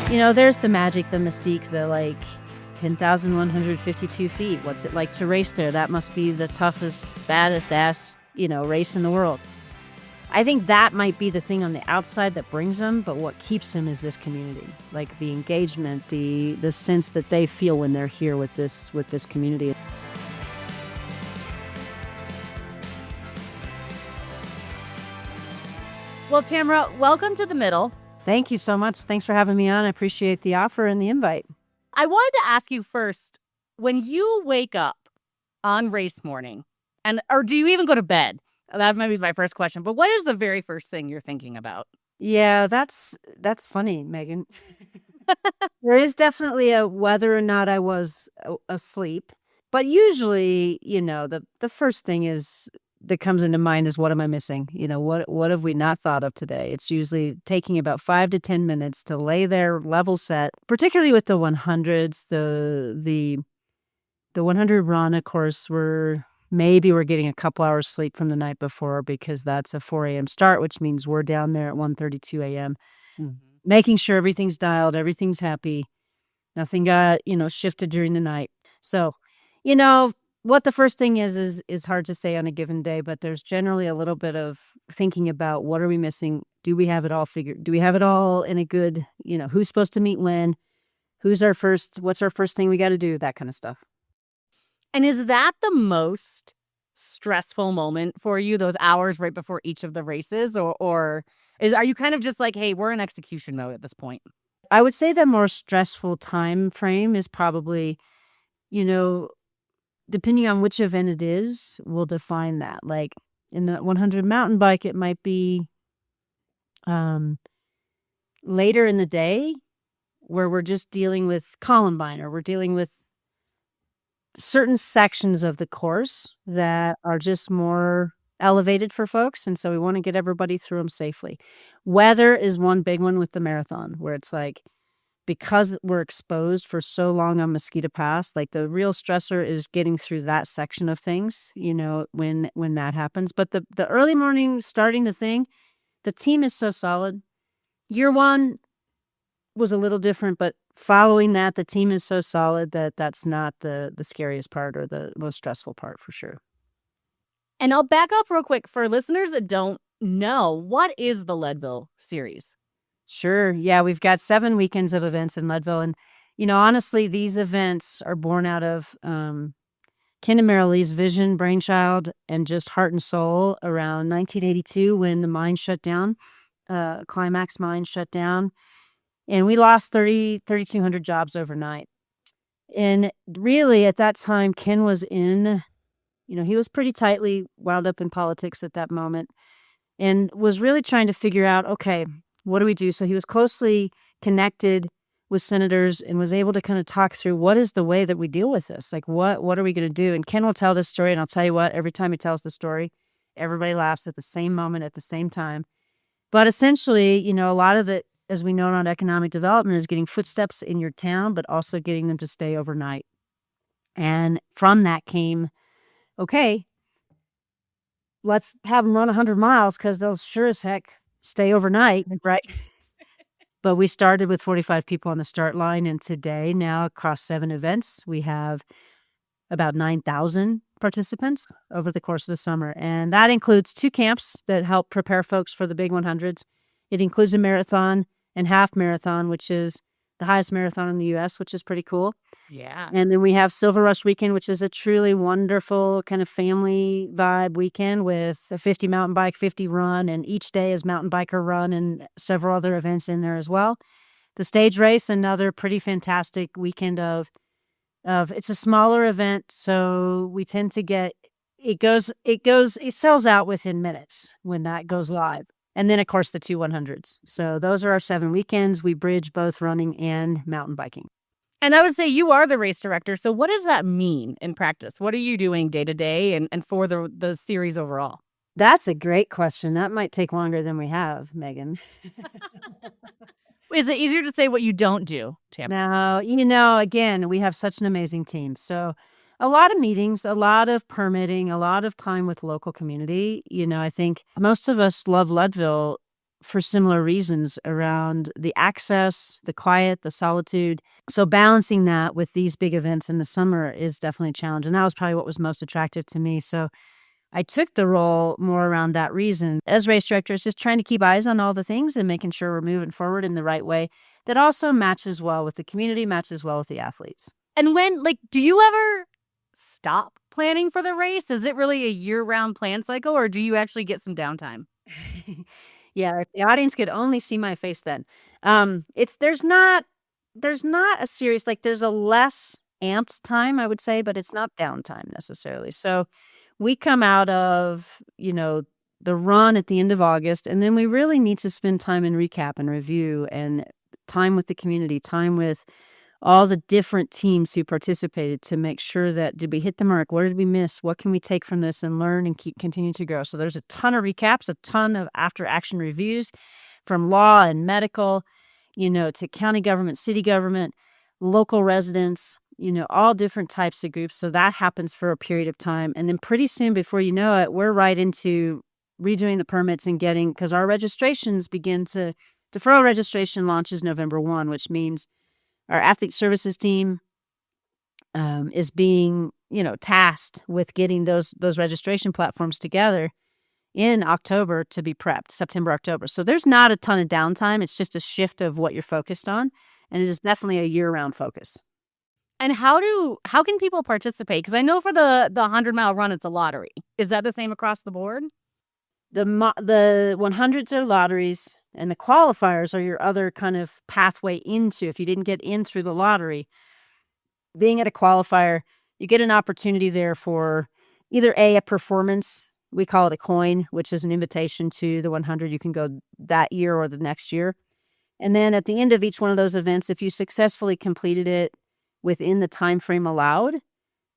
There's the magic, the mystique, the 10,152 feet. What's it like to race there? That must be the toughest, baddest ass, race in the world. I think that might be the thing on the outside that brings them, but what keeps them is this community, like the engagement, the sense that they feel when they're here with this community. Well, Tamira, welcome to the middle. Thank you so much. Thanks for having me on. I appreciate the offer and the invite. I wanted to ask you first, when you wake up on race morning, or do you even go to bed? That might be my first question. But what is the very first thing you're thinking about? Yeah, that's funny, Megan. There is definitely a whether or not I was asleep. But usually, the first thing that comes into mind is, what am I missing? What have we not thought of today? It's usually taking about 5 to 10 minutes to lay there level set, particularly with the 100s. The 100 run, of course, we're getting a couple hours sleep from the night before, because that's a 4 a.m. start, which means we're down there at 1:32 a.m. Making sure everything's dialed, everything's happy, nothing got shifted during the night. So, what the first thing is hard to say on a given day, but there's generally a little bit of thinking about, what are we missing? Do we have it all figured? Do we have it all in a good, who's supposed to meet when? What's our first thing we got to do? That kind of stuff. And is that the most stressful moment for you, those hours right before each of the races? Or are you kind of just like, hey, we're in execution mode at this point? I would say the more stressful time frame is probably, depending on which event it is, will define that. Like in the 100 mountain bike, it might be later in the day, where we're just dealing with Columbine, or we're dealing with certain sections of the course that are just more elevated for folks. And so we want to get everybody through them safely. Weather is one big one with the marathon, where it's like, because we're exposed for so long on Mosquito Pass, like the real stressor is getting through that section of things, when that happens. But the early morning starting the thing, the team is so solid. Year one was a little different, but following that, the team is so solid that that's not the scariest part or the most stressful part, for sure. And I'll back up real quick for listeners that don't know, what is the Leadville series? Sure. Yeah, we've got 7 weekends of events in Leadville. And, honestly, these events are born out of Ken and Merilee's vision, brainchild, and just heart and soul around 1982, when the mine shut down, Climax mine shut down. And we lost 3,200 jobs overnight. And really, at that time, Ken was he was pretty tightly wound up in politics at that moment, and was really trying to figure out, okay, what do we do? So he was closely connected with senators and was able to kind of talk through, what is the way that we deal with this? Like, what are we going to do? And Ken will tell this story, and I'll tell you what, every time he tells the story, everybody laughs at the same moment, at the same time. But essentially, a lot of it, as we know, around economic development, is getting footsteps in your town, but also getting them to stay overnight. And from that came, okay, let's have them run 100 miles, because they'll sure as heck stay overnight, right? But we started with 45 people on the start line, and today, now across 7 events, we have about 9,000 participants over the course of the summer. And that includes 2 camps that help prepare folks for the big 100s. It includes a marathon and half marathon, which is the highest marathon in the U.S., which is pretty cool. Yeah. And then we have Silver Rush Weekend, which is a truly wonderful kind of family vibe weekend with a 50 mountain bike, 50 run, and each day is mountain biker run and several other events in there as well. The stage race, another pretty fantastic weekend of it's a smaller event, so we tend to get, it sells out within minutes when that goes live. And then, of course, the 2 100s. So those are our 7 weekends. We bridge both running and mountain biking. And I would say you are the race director. So what does that mean in practice? What are you doing day to day and for the series overall? That's a great question. That might take longer than we have, Megan. Is it easier to say what you don't do, Tamira? No, again, we have such an amazing team. So a lot of meetings, a lot of permitting, a lot of time with local community. I think most of us love Leadville for similar reasons around the access, the quiet, the solitude. So balancing that with these big events in the summer is definitely a challenge. And that was probably what was most attractive to me. So I took the role more around that reason. As race director, it's just trying to keep eyes on all the things and making sure we're moving forward in the right way that also matches well with the community, matches well with the athletes. And when, do you ever stop planning for the race? Is it really a year-round plan cycle, or do you actually get some downtime? Yeah, if the audience could only see my face then. There's not a serious, there's a less amped time, I would say, but it's not downtime necessarily. So we come out of, the run at the end of August, and then we really need to spend time in recap and review and time with the community, time with all the different teams who participated to make sure that, did we hit the mark? What did we miss? What can we take from this and learn and continue to grow? So there's a ton of recaps, a ton of after action reviews from law and medical, to county government, city government, local residents, all different types of groups. So that happens for a period of time. And then pretty soon, before you know it, we're right into redoing the permits and because our registrations begin to, deferral registration launches November 1, which means our athlete services team is being, tasked with getting those registration platforms together in October to be prepped, September, October. So there's not a ton of downtime. It's just a shift of what you're focused on. And it is definitely a year-round focus. And how can people participate? Because I know for the 100-mile run, it's a lottery. Is that the same across the board? The 100s are lotteries, and the qualifiers are your other kind of pathway into. If you didn't get in through the lottery, being at a qualifier, you get an opportunity there for either a performance. We call it a coin, which is an invitation to the 100. You can go that year or the next year. And then at the end of each one of those events, if you successfully completed it within the time frame allowed,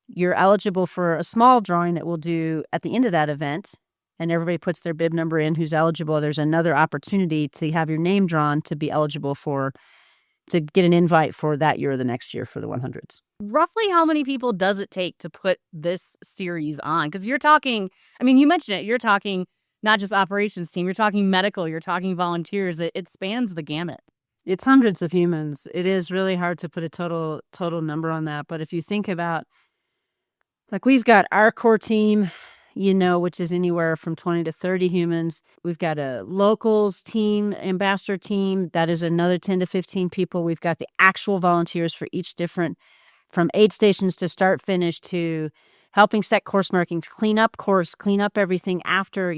you're eligible for a small drawing that we'll do at the end of that event. And everybody puts their bib number in who's eligible. There's another opportunity to have your name drawn to be eligible to get an invite for that year or the next year for the 100s. Roughly how many people does it take to put this series on? Because you're talking, you mentioned it, you're talking not just operations team, you're talking medical, you're talking volunteers. It spans the gamut. It's hundreds of humans. It is really hard to put a total number on that. But if you think about, we've got our core team, which is anywhere from 20 to 30 humans. We've got a locals team, ambassador team. That is another 10 to 15 people. We've got the actual volunteers for each different, from aid stations to start finish to helping set course markings, clean up course, clean up everything after,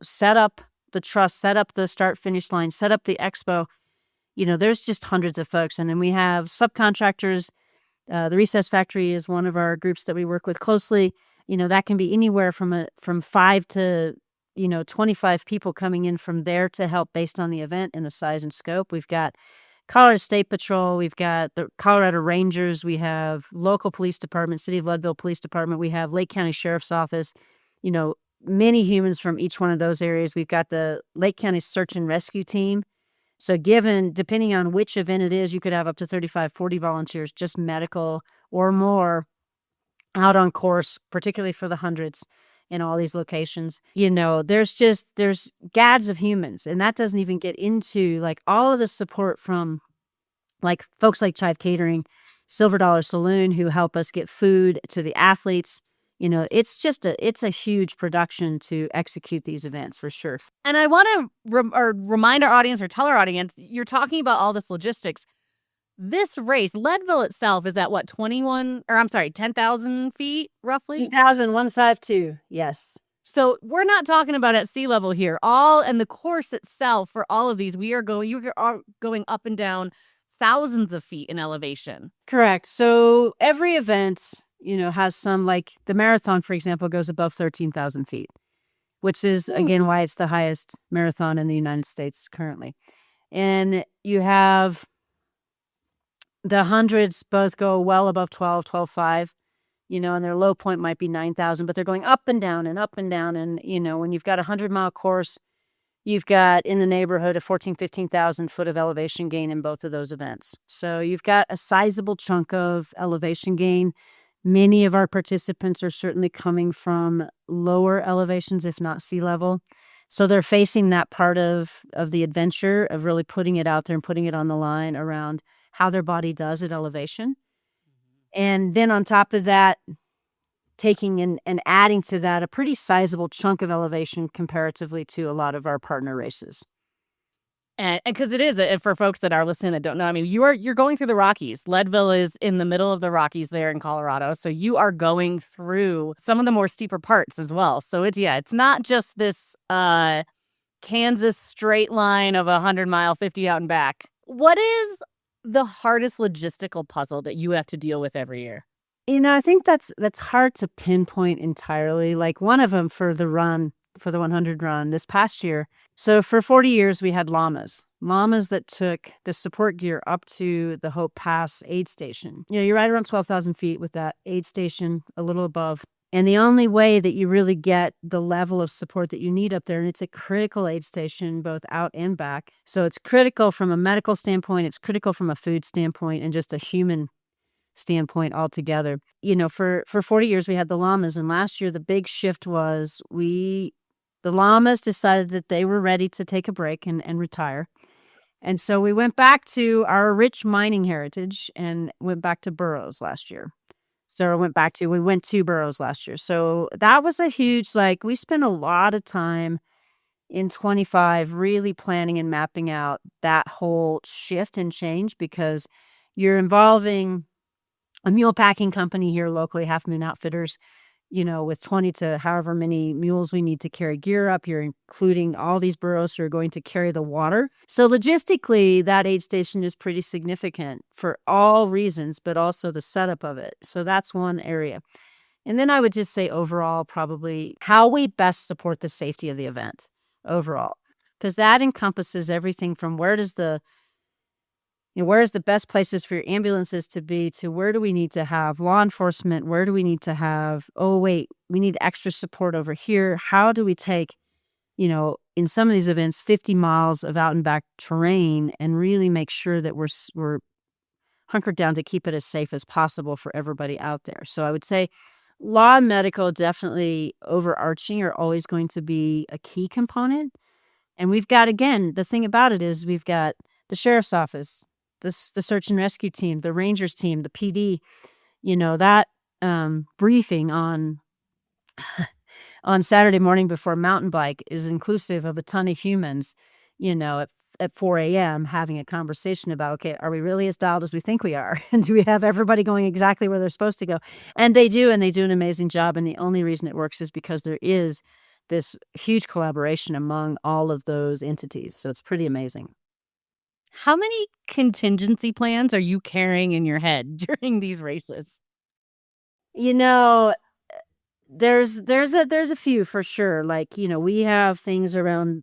set up the truss, set up the start finish line, set up the expo. There's just hundreds of folks. And then we have subcontractors. The Recess Factory is one of our groups that we work with closely. That can be anywhere from 5 to, 25 people coming in from there to help based on the event and the size and scope. We've got Colorado State Patrol. We've got the Colorado Rangers. We have local police department, City of Leadville Police Department. We have Lake County Sheriff's Office, many humans from each one of those areas. We've got the Lake County Search and Rescue Team. So depending on which event it is, you could have up to 35, 40 volunteers, just medical or more, out on course, particularly for the 100s in all these locations. There's gads of humans, and that doesn't even get into all of the support from folks like Chive Catering, Silver Dollar Saloon, who help us get food to the athletes. It's a huge production to execute these events for sure. And I want to remind our audience or tell our audience, you're talking about all this logistics. This race, Leadville itself, is at what, 10,000 feet roughly? 10,152, yes. So we're not talking about at sea level here. And the course itself for all of these, you are going up and down thousands of feet in elevation. Correct. So every event, has some, the marathon, for example, goes above 13,000 feet, which is, again, why it's the highest marathon in the United States currently. And you have the 100s both go well above 12.5, and their low point might be 9,000, but they're going up and down and up and down. And, when you've got a 100-mile course, you've got in the neighborhood of 15,000 foot of elevation gain in both of those events. So you've got a sizable chunk of elevation gain. Many of our participants are certainly coming from lower elevations, if not sea level. So they're facing that part of the adventure of really putting it out there and putting it on the line around how their body does at elevation. And then on top of that, taking and adding to that a pretty sizable chunk of elevation comparatively to a lot of our partner races. And because it is, and for folks that are listening that don't know, I mean, you're going through the Rockies. Leadville is in the middle of the Rockies there in Colorado, so you are going through some of the more steeper parts as well. So it's not just this Kansas straight line of 100-mile, 50 out and back. What is the hardest logistical puzzle that you have to deal with every year? I think that's hard to pinpoint entirely. Like one of them for the 100 run this past year. So for 40 years, we had llamas that took the support gear up to the Hope Pass aid station. You're right around 12,000 feet with that aid station a little above. And the only way that you really get the level of support that you need up there, and it's a critical aid station both out and back. So it's critical from a medical standpoint, it's critical from a food standpoint, and just a human standpoint altogether. For 40 years, we had the llamas. And last year, the big shift was the llamas decided that they were ready to take a break and retire. And so we went back to our rich mining heritage and went back to burros last year. We went to burros last year. So that was a huge, we spent a lot of time in 25 really planning and mapping out that whole shift and change, because you're involving a mule packing company here locally, Half Moon Outfitters, with 20 to however many mules we need to carry gear up. You're including all these burros who are going to carry the water. So logistically, that aid station is pretty significant for all reasons, but also the setup of it. So that's one area. And then I would just say overall, probably how we best support the safety of the event overall, because that encompasses everything from where's the best places for your ambulances to be, to where do we need to have law enforcement? Where do we need to have, we need extra support over here. How do we take, in some of these events, 50 miles of out and back terrain and really make sure that we're hunkered down to keep it as safe as possible for everybody out there. So I would say law and medical, definitely overarching, are always going to be a key component. And we've got, again, the thing about it is we've got the sheriff's office, the search and rescue team, the rangers team, the PD, that briefing on Saturday morning before mountain bike is inclusive of a ton of humans, at 4 a.m. having a conversation about, okay, are we really as dialed as we think we are? And do we have everybody going exactly where they're supposed to go? And they do an amazing job. And the only reason it works is because there is this huge collaboration among all of those entities. So it's pretty amazing. How many contingency plans are you carrying in your head during these races? There's a few for sure. We have things around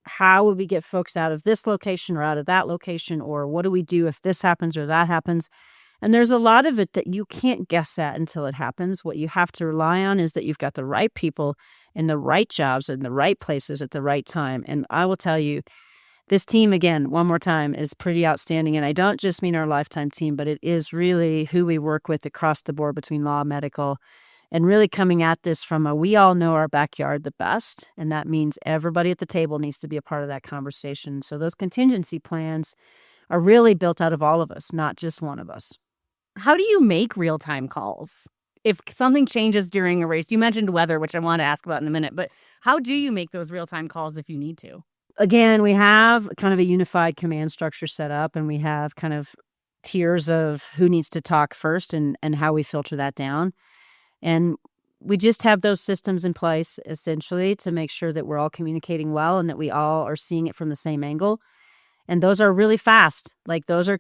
how would we get folks out of this location or out of that location, or what do we do if this happens or that happens? And there's a lot of it that you can't guess at until it happens. What you have to rely on is that you've got the right people in the right jobs in the right places at the right time. And I will tell you, this team, again, one more time, is pretty outstanding. And I don't just mean our lifetime team, but it is really who we work with across the board between law, medical, and really coming at this from we all know our backyard the best. And that means everybody at the table needs to be a part of that conversation. So those contingency plans are really built out of all of us, not just one of us. How do you make real-time calls? If something changes during a race, you mentioned weather, which I want to ask about in a minute, but how do you make those real-time calls if you need to? Again, we have kind of a unified command structure set up, and we have kind of tiers of who needs to talk first and how we filter that down. And we just have those systems in place, essentially, to make sure that we're all communicating well and that we all are seeing it from the same angle. And those are really fast. Those are,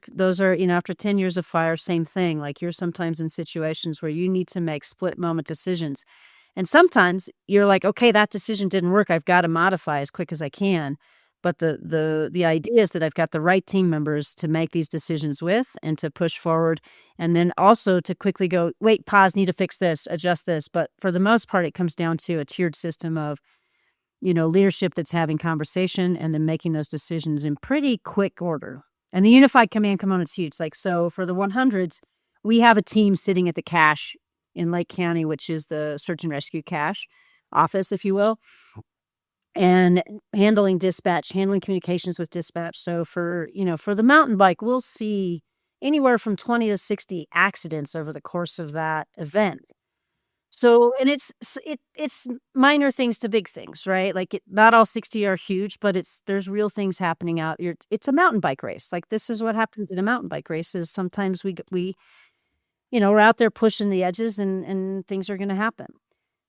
after 10 years of fire, same thing. You're sometimes in situations where you need to make split moment decisions. And sometimes you're like, okay, that decision didn't work. I've got to modify as quick as I can. But the idea is that I've got the right team members to make these decisions with and to push forward. And then also to quickly go, wait, pause, need to fix this, adjust this. But for the most part, it comes down to a tiered system of, leadership that's having conversation and then making those decisions in pretty quick order. And the unified command component's huge. So for the 100s, we have a team sitting at the cache in Lake County, which is the search and rescue cache office, if you will. and handling communications with dispatch. So for the mountain bike, we'll see anywhere from 20 to 60 accidents over the course of that event. So, and it's minor things to big things, right? Like not all 60 are huge, but there's real things happening out. It's a mountain bike race. Like this is what happens in a mountain bike race is sometimes we're out there pushing the edges and things are going to happen.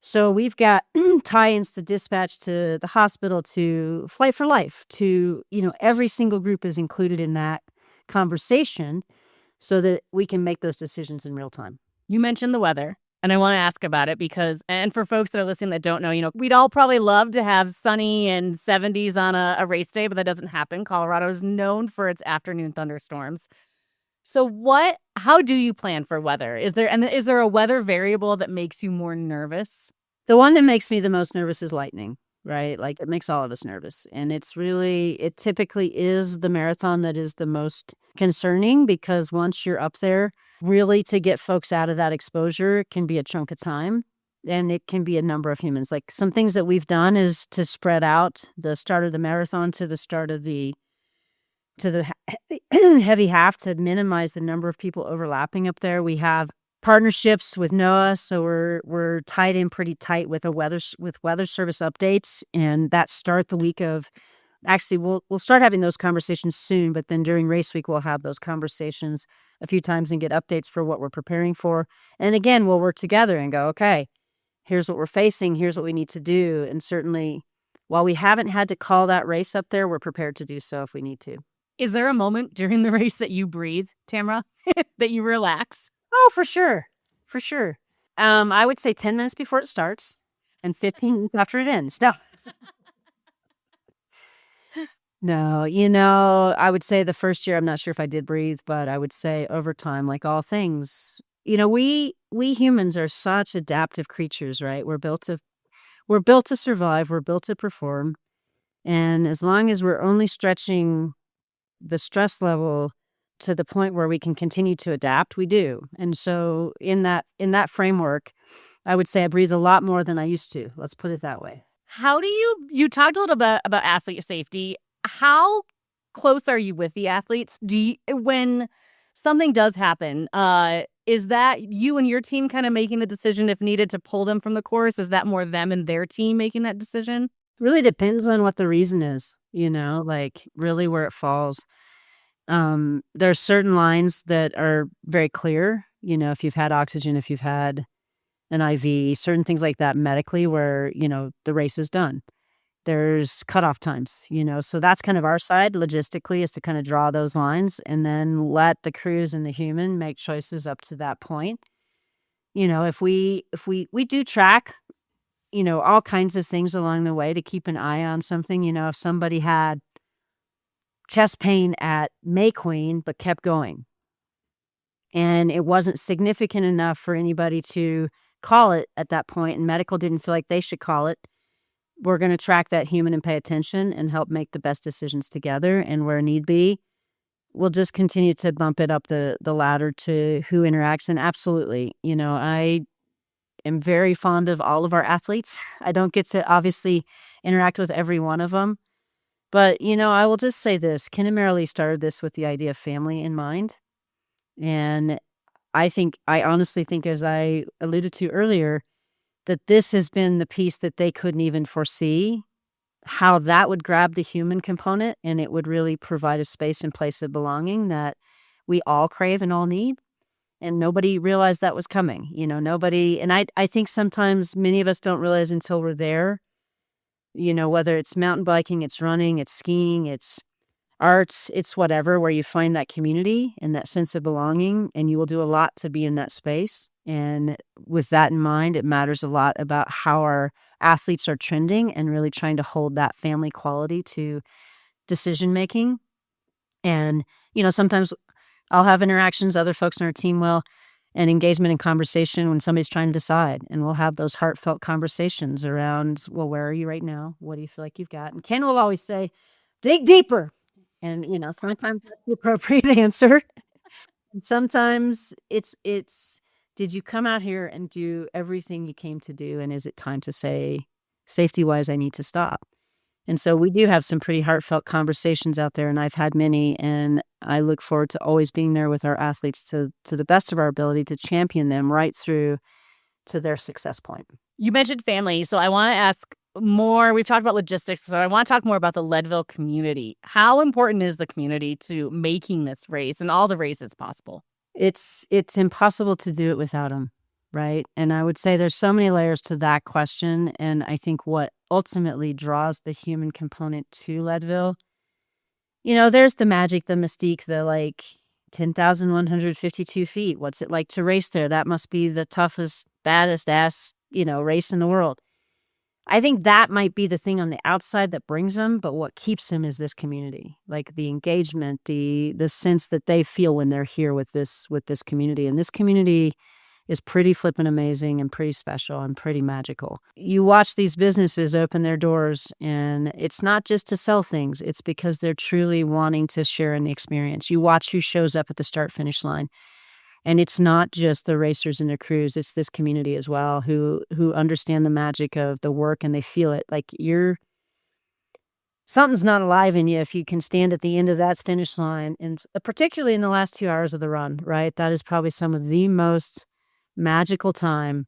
So we've got tie-ins to dispatch, to the hospital, to Flight for Life, to, every single group is included in that conversation so that we can make those decisions in real time. You mentioned the weather, and I want to ask about it because, and for folks that are listening that don't know, we'd all probably love to have sunny and 70s on a race day, but that doesn't happen. Colorado is known for its afternoon thunderstorms. So how do you plan for weather? Is there a weather variable that makes you more nervous? The one that makes me the most nervous is lightning, right? Like it makes all of us nervous. And it typically is the marathon that is the most concerning because once you're up there, really to get folks out of that exposure can be a chunk of time. And it can be a number of humans. Like some things that we've done is to spread out the start of the marathon to the start of the heavy half to minimize the number of people overlapping up there. We have partnerships with NOAA, so we're tied in pretty tight with weather service updates, and that start the week of. Actually, we'll start having those conversations soon, but then during race week we'll have those conversations a few times and get updates for what we're preparing for. And again, we'll work together and go, okay, here's what we're facing, here's what we need to do. And certainly, while we haven't had to call that race up there, we're prepared to do so if we need to. Is there a moment during the race that you breathe, Tamira, that you relax? Oh, for sure. For sure. I would say 10 minutes before it starts and 15 minutes after it ends. No, I would say the first year, I'm not sure if I did breathe, but I would say over time, like all things, we humans are such adaptive creatures, right? We're built to survive. We're built to perform. And as long as we're only stretching the stress level to the point where we can continue to adapt, we do. And so in that framework, I would say I breathe a lot more than I used to. Let's put it that way. How do you talked a little bit about athlete safety. How close are you with the athletes? When something does happen, is that you and your team kind of making the decision if needed to pull them from the course? Is that more them and their team making that decision? Really depends on what the reason is, like really where it falls. There are certain lines that are very clear, if you've had oxygen, if you've had an IV, certain things like that medically where, the race is done. There's cutoff times, so that's kind of our side logistically is to kind of draw those lines and then let the crews and the human make choices up to that point. If we do track, all kinds of things along the way to keep an eye on something, if somebody had chest pain at Maupin but kept going and it wasn't significant enough for anybody to call it at that point and medical didn't feel like they should call it, we're going to track that human and pay attention and help make the best decisions together. And where need be, we'll just continue to bump it up the ladder to who interacts. And absolutely, I am very fond of all of our athletes. I don't get to obviously interact with every one of them. But, I will just say this. Ken and Merilee started this with the idea of family in mind. And I honestly think, as I alluded to earlier, that this has been the piece that they couldn't even foresee, how that would grab the human component and it would really provide a space and place of belonging that we all crave and all need. And nobody realized that was coming, nobody. And I think sometimes many of us don't realize until we're there, whether it's mountain biking, it's running, it's skiing, it's arts, it's whatever, where you find that community and that sense of belonging, and you will do a lot to be in that space. And with that in mind, it matters a lot about how our athletes are trending and really trying to hold that family quality to decision making. And, sometimes I'll have interactions, other folks on our team will, and engagement and conversation when somebody's trying to decide. And we'll have those heartfelt conversations around, well, where are you right now? What do you feel like you've got? And Ken will always say, dig deeper. And, sometimes that's the appropriate answer. And sometimes it's, did you come out here and do everything you came to do? And is it time to say, safety-wise, I need to stop? And so we do have some pretty heartfelt conversations out there, and I've had many, and I look forward to always being there with our athletes to the best of our ability to champion them right through to their success point. You mentioned family, so I want to ask more. We've talked about logistics, so I want to talk more about the Leadville community. How important is the community to making this race and all the races possible? It's impossible to do it without them, right? And I would say there's so many layers to that question, and I think what ultimately draws the human component to Leadville, there's the magic, the mystique, the, 10,152 feet. What's it like to race there? That must be the toughest, baddest ass, race in the world. I think that might be the thing on the outside that brings them, but what keeps them is this community, like the engagement, the sense that they feel when they're here with this community. And this community is pretty flippin' amazing and pretty special and pretty magical. You watch these businesses open their doors, and it's not just to sell things. It's because they're truly wanting to share in the experience. You watch who shows up at the start-finish line. And it's not just the racers and their crews, it's this community as well who understand the magic of the work, and they feel it. Like something's not alive in you if you can stand at the end of that finish line, and particularly in the last 2 hours of the run, right? That is probably some of the most magical time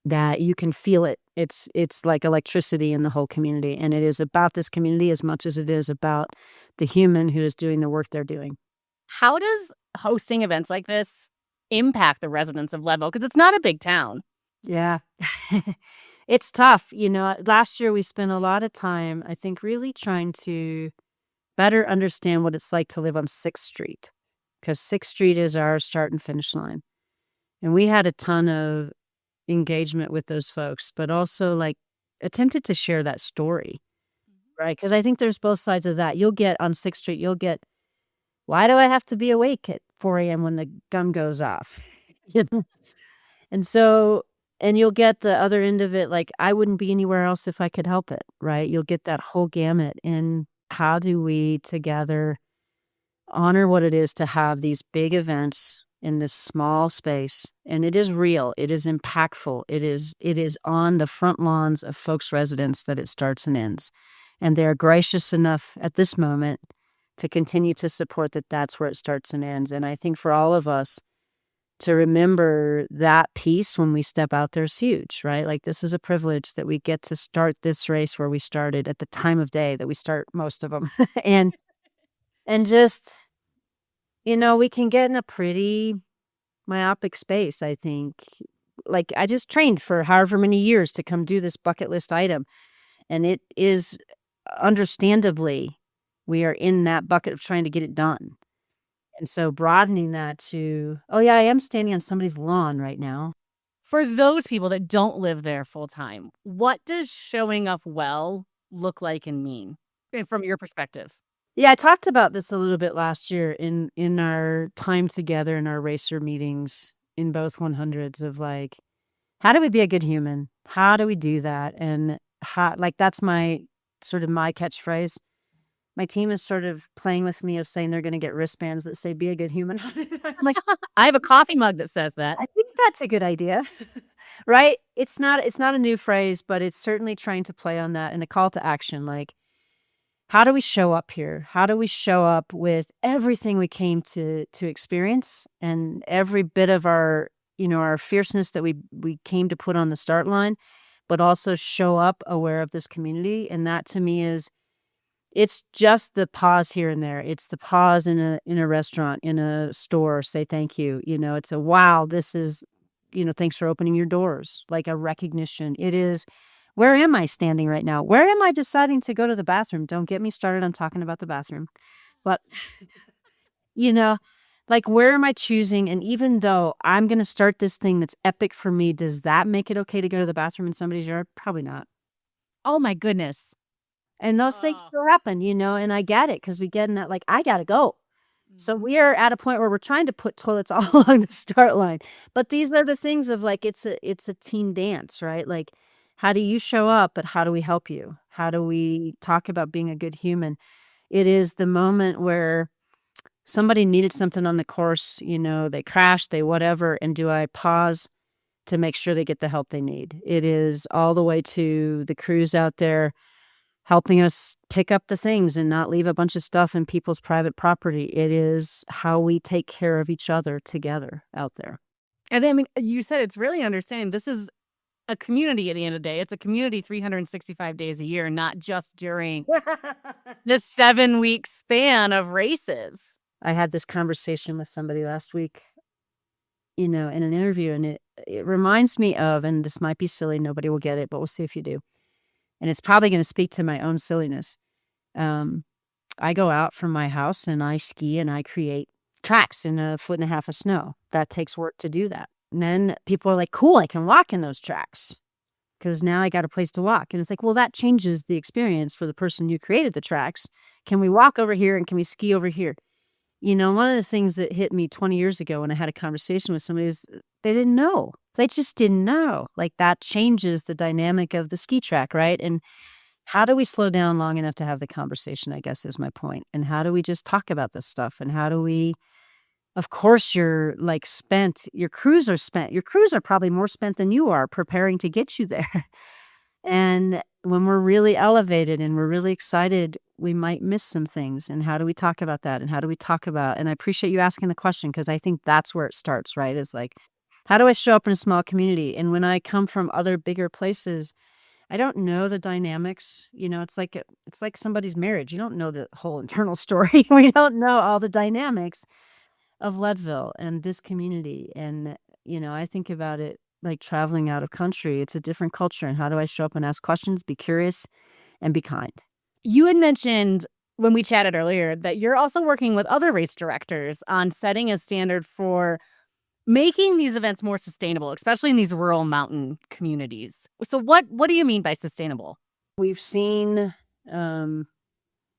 that you can feel it. It's like electricity in the whole community, and it is about this community as much as it is about the human who is doing the work they're doing. How does hosting events like this impact the residents of Leadville? Because it's not a big town. Yeah. It's tough. Last year we spent a lot of time, I think, really trying to better understand what it's like to live on 6th Street, because 6th Street is our start and finish line. And we had a ton of engagement with those folks, but also attempted to share that story, right? Because I think there's both sides of that. You'll get on 6th Street, why do I have to be awake at 4 a.m. when the gun goes off? And so, and you'll get the other end of it, I wouldn't be anywhere else if I could help it, right? You'll get that whole gamut. And how do we together honor what it is to have these big events in this small space? And it is real. It is impactful. It is on the front lawns of folks' residents that it starts and ends. And they're gracious enough at this moment to continue to support that that's where it starts and ends. And I think for all of us to remember that piece when we step out there is huge, right? This is a privilege that we get to start this race where we started at the time of day that we start most of them. and just, we can get in a pretty myopic space, I think. I just trained for however many years to come do this bucket list item. And it is understandably, we are in that bucket of trying to get it done. And so broadening that to, oh yeah, I am standing on somebody's lawn right now. For those people that don't live there full time, what does showing up well look like and mean from your perspective? Yeah, I talked about this a little bit last year in our time together in our racer meetings in both 100s of how do we be a good human? How do we do that? And how, that's my sort of my catchphrase. My team is sort of playing with me of saying they're going to get wristbands that say, be a good human. I'm I have a coffee mug that says that. I think that's a good idea, right? It's not a new phrase, but it's certainly trying to play on that and a call to action. How do we show up here? How do we show up with everything we came to experience and every bit of our, our fierceness that we came to put on the start line, but also show up aware of this community. And that to me it's just the pause here and there. It's the pause in a restaurant, in a store, say thank you. It's a wow, this is, thanks for opening your doors, a recognition. It is, where am I standing right now? Where am I deciding to go to the bathroom? Don't get me started on talking about the bathroom. But, where am I choosing? And even though I'm going to start this thing that's epic for me, does that make it okay to go to the bathroom in somebody's yard? Probably not. Oh my goodness. And those things still happen, and I get it because we get in that, I got to go. So we are at a point where we're trying to put toilets all along the start line. But these are the things of it's a team dance, right? How do you show up, but how do we help you? How do we talk about being a good human? It is the moment where somebody needed something on the course, they crashed, they whatever, and do I pause to make sure they get the help they need? It is all the way to the crews out there helping us pick up the things and not leave a bunch of stuff in people's private property. It is how we take care of each other together out there. And then, I mean, you said it's really understanding this is a community at the end of the day. It's a community 365 days a year, not just during the 7-week span of races. I had this conversation with somebody last week, in an interview, and it reminds me of, and this might be silly, nobody will get it, but we'll see if you do. And it's probably going to speak to my own silliness. I go out from my house and I ski and I create tracks in 1.5 feet of snow. That takes work to do that. And then people are like, cool, I can walk in those tracks because now I got a place to walk. And it's like, well, that changes the experience for the person who created the tracks. Can we walk over here and can we ski over here? One of the things that hit me 20 years ago when I had a conversation with somebody is they didn't know. They just didn't know. Like, that changes the dynamic of the ski track, right? And how do we slow down long enough to have the conversation, I guess, is my point. And how do we just talk about this stuff? And how do we, of course, you're like spent. Your crews are spent. Your crews are probably more spent than you are preparing to get you there. And when we're really elevated and we're really excited, we might miss some things. And how do we talk about that? And how do we talk about, and I appreciate you asking the question because I think that's where it starts, right? Is like, how do I show up in a small community? And when I come from other bigger places, I don't know the dynamics. It's like somebody's marriage. You don't know the whole internal story. We don't know all the dynamics of Leadville and this community. And, I think about it like traveling out of country. It's a different culture. And how do I show up and ask questions, be curious, and be kind? You had mentioned when we chatted earlier that you're also working with other race directors on setting a standard for making these events more sustainable, especially in these rural mountain communities. So what do you mean by sustainable? We've seen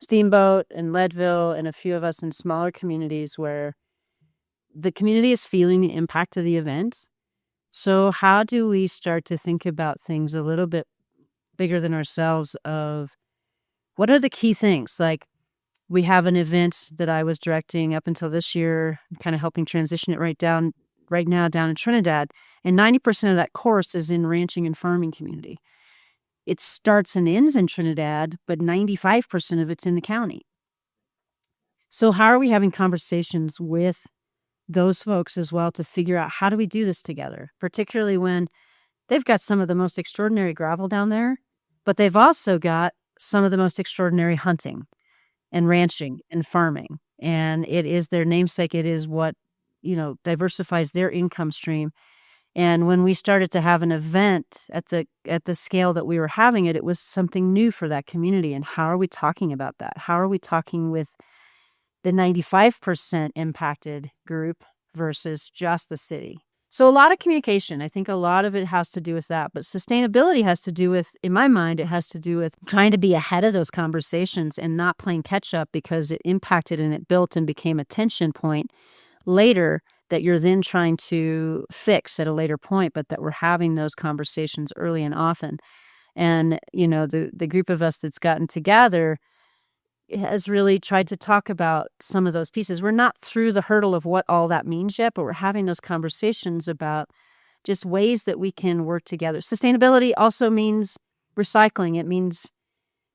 Steamboat and Leadville and a few of us in smaller communities where the community is feeling the impact of the event. So how do we start to think about things a little bit bigger than ourselves of what are the key things? Like, we have an event that I was directing up until this year, kind of helping transition it right now down in Trinidad, and 90% of that course is in ranching and farming community. It starts and ends in Trinidad, but 95% of it's in the county. So how are we having conversations with those folks as well to figure out how do we do this together, particularly when they've got some of the most extraordinary gravel down there, but they've also got some of the most extraordinary hunting and ranching and farming. And it is their namesake. It is what diversifies their income stream. And when we started to have an event at the scale that we were having it was something new for that community. And how are we talking about that? How are we talking with the 95% impacted group versus just the city? So a lot of communication. I think a lot of it has to do with that. But sustainability has to do with, in my mind, it has to do with trying to be ahead of those conversations and not playing catch up because it impacted and it built and became a tension point later that you're then trying to fix at a later point, but that we're having those conversations early and often. And, the group of us that's gotten together has really tried to talk about some of those pieces. We're not through the hurdle of what all that means yet, but we're having those conversations about just ways that we can work together. Sustainability also means recycling. It means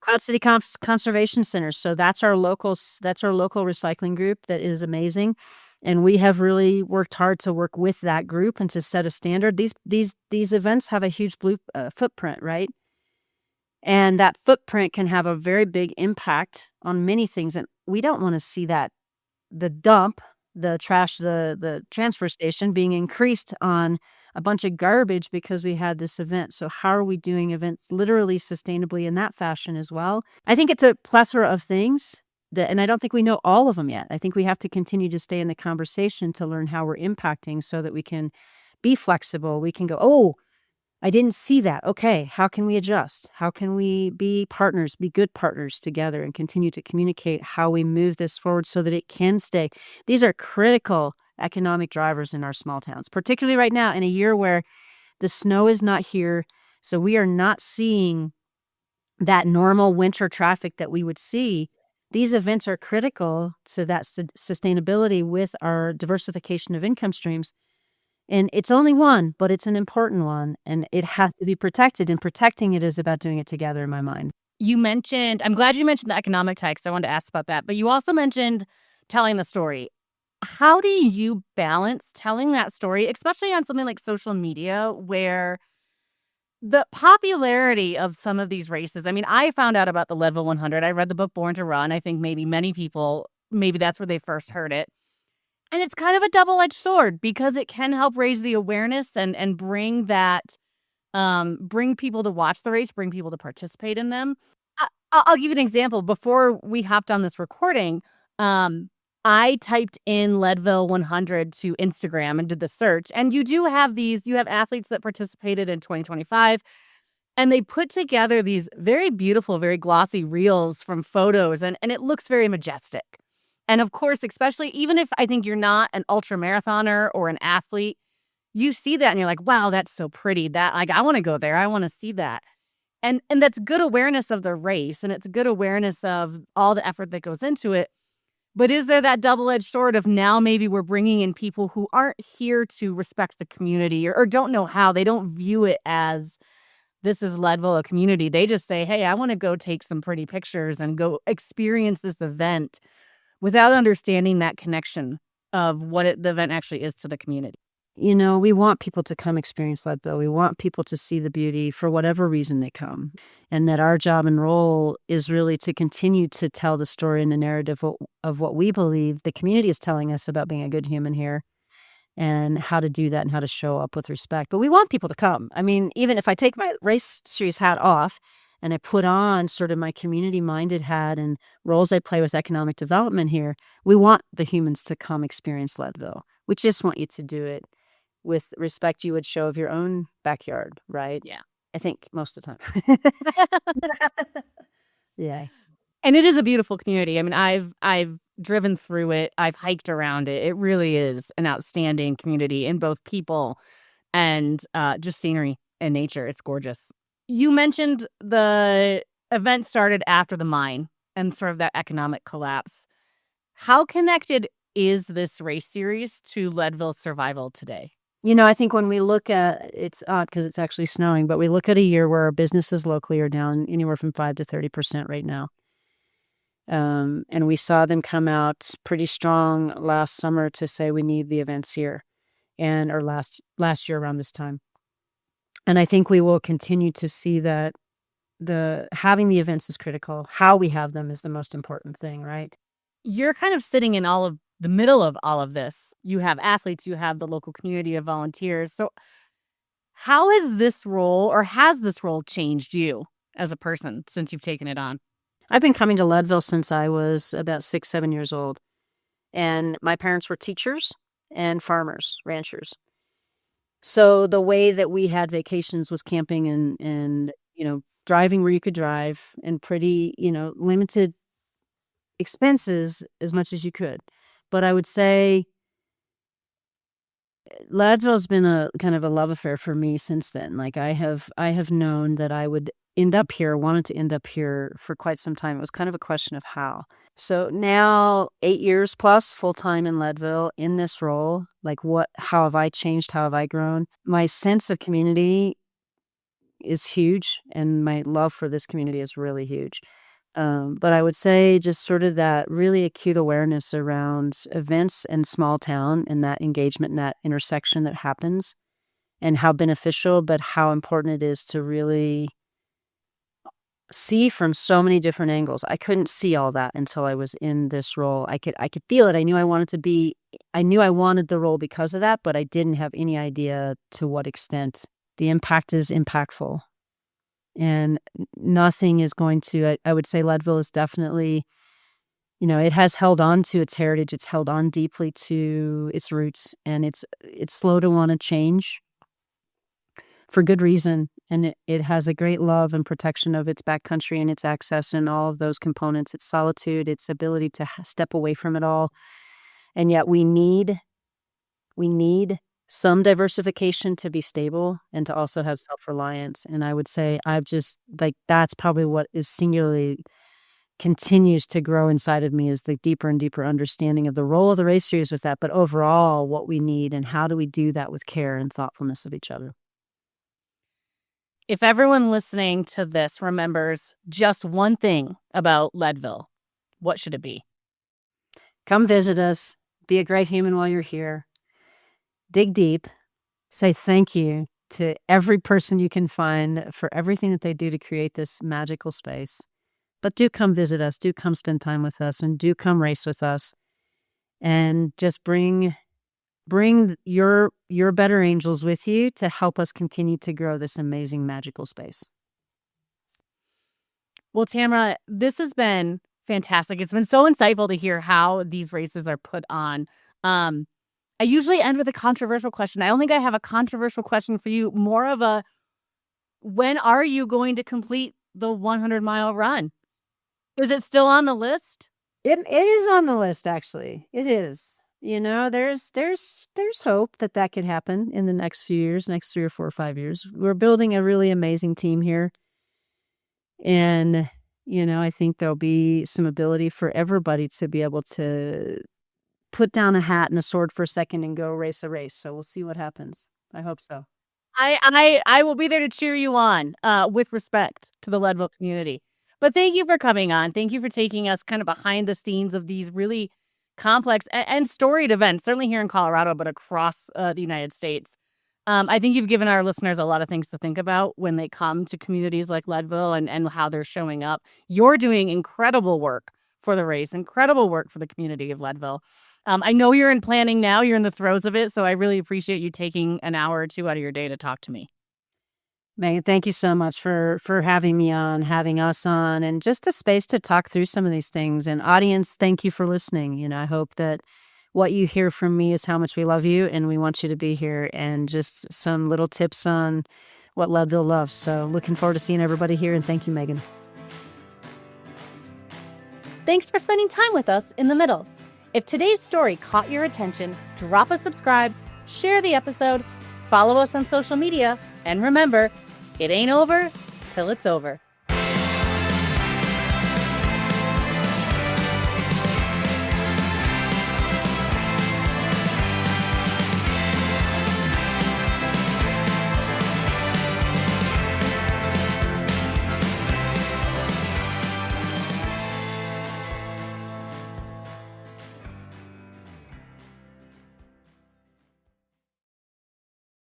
Cloud City Conservation Center. So that's our local recycling group that is amazing. And we have really worked hard to work with that group and to set a standard. These events have a huge footprint, right? And that footprint can have a very big impact on many things. And we don't want to see that the dump, the trash, the transfer station being increased on a bunch of garbage because we had this event. So how are we doing events literally sustainably in that fashion as well? I think it's a plethora of things and I don't think we know all of them yet. I think we have to continue to stay in the conversation to learn how we're impacting so that we can be flexible. We can go, oh, I didn't see that. Okay, how can we adjust? How can we be partners, be good partners together and continue to communicate how we move this forward so that it can stay? These are critical economic drivers in our small towns, particularly right now in a year where the snow is not here. So we are not seeing that normal winter traffic that we would see. These events are critical to that sustainability with our diversification of income streams. And it's only one, but it's an important one, and it has to be protected. And protecting it is about doing it together, in my mind. I'm glad you mentioned the economic tie, because I wanted to ask about that, but you also mentioned telling the story. How do you balance telling that story, especially on something like social media, where the popularity of some of these races? I mean, I found out about the Leadville 100. I read the book Born to Run. I think maybe many people, maybe that's where they first heard it. And it's kind of a double-edged sword, because it can help raise the awareness and bring that, bring people to watch the race, bring people to participate in them. I'll give you an example. Before we hopped on this recording, I typed in Leadville 100 to Instagram and did the search. And you have athletes that participated in 2025, and they put together these very beautiful, very glossy reels from photos, and it looks very majestic. And of course, especially even if I think you're not an ultra marathoner or an athlete, you see that and you're like, wow, that's so pretty. That, like, I want to go there. I want to see that. And that's good awareness of the race, and it's good awareness of all the effort that goes into it. But is there that double-edged sword of, now maybe we're bringing in people who aren't here to respect the community, or don't know how? They don't view it as, this is Leadville, a community. They just say, hey, I want to go take some pretty pictures and go experience this event, without understanding that connection of what the event actually is to the community. You know, we want people to come experience Leadville. We want people to see the beauty for whatever reason they come. And that our job and role is really to continue to tell the story and the narrative of what we believe the community is telling us about being a good human here, and how to do that and how to show up with respect. But we want people to come. I mean, even if I take my race series hat off and I put on sort of my community-minded hat and roles I play with economic development here, we want the humans to come experience Leadville. We just want you to do it with respect you would show of your own backyard, right? Yeah. I think most of the time. Yeah. And it is a beautiful community. I mean, I've driven through it. I've hiked around it. It really is an outstanding community in both people and just scenery and nature. It's gorgeous. You mentioned the event started after the mine and sort of that economic collapse. How connected is this race series to Leadville's survival today? You know, I think when we look at, it's odd because it's actually snowing, but we look at a year where our businesses locally are down anywhere from 5 to 30% right now. And we saw them come out pretty strong last summer to say we need the events here, or last year around this time. And I think we will continue to see that having the events is critical. How we have them is the most important thing, right? You're kind of sitting in the middle of all of this. You have athletes, you have the local community of volunteers. So how has this role changed you as a person since you've taken it on? I've been coming to Leadville since I was about 6, 7 years old. And my parents were teachers and farmers, ranchers. So the way that we had vacations was camping and driving where you could drive, and pretty, limited expenses as much as you could. But I would say Leadville's been a kind of a love affair for me since then. Like, I have known that I would wanted to end up here for quite some time. It was kind of a question of how. So now 8 years plus full-time in Leadville in this role, like, how have I changed? How have I grown? My sense of community is huge, and my love for this community is really huge. But I would say just sort of that really acute awareness around events and small town, and that engagement and that intersection that happens, and how beneficial, but how important it is to really see from so many different angles. I couldn't see all that until I was in this role. I could feel it. I knew I wanted the role because of that, but I didn't have any idea to what extent. The impact is impactful. And nothing is going to, I would say Leadville is definitely, it has held on to its heritage. It's held on deeply to its roots, and it's slow to want to change for good reason. And it has a great love and protection of its backcountry and its access and all of those components, its solitude, its ability to step away from it all. And yet we need some diversification to be stable and to also have self-reliance. And I would say I've just, like, that's probably what is singularly continues to grow inside of me, is the deeper and deeper understanding of the role of the race series with that, but overall what we need and how do we do that with care and thoughtfulness of each other. If everyone listening to this remembers just one thing about Leadville, what should it be? Come visit us. Be a great human while you're here. Dig deep. Say thank you to every person you can find for everything that they do to create this magical space. But do come visit us. Do come spend time with us, and do come race with us. And just bring your better angels with you to help us continue to grow this amazing magical space. Well, Tamira, this has been fantastic. It's been so insightful to hear how these races are put on. I usually end with a controversial question. I don't think I have a controversial question for you. More of a, when are you going to complete the 100-mile run? Is it still on the list? It is on the list, actually. It is. You know, there's hope that could happen in the next few years, next 3 or 4 or 5 years. We're building a really amazing team here. And, you know, I think there'll be some ability for everybody to be able to put down a hat and a sword for a second and go race a race. So we'll see what happens. I hope so. I will be there to cheer you on, with respect to the Leadville community. But thank you for coming on. Thank you for taking us kind of behind the scenes of these really complex and storied events, certainly here in Colorado, but across the United States. I think you've given our listeners a lot of things to think about when they come to communities like Leadville and how they're showing up. You're doing incredible work for the race, incredible work for the community of Leadville. I know you're in planning now. You're in the throes of it. So I really appreciate you taking an hour or two out of your day to talk to me. Megan, thank you so much for having me on, having us on, and just the space to talk through some of these things. And audience, thank you for listening. You know, I hope that what you hear from me is how much we love you and we want you to be here, and just some little tips on what Leadville loves. So looking forward to seeing everybody here, and thank you, Megan. Thanks for spending time with us in the middle. If today's story caught your attention, drop a subscribe, share the episode, follow us on social media, and remember, it ain't over till it's over.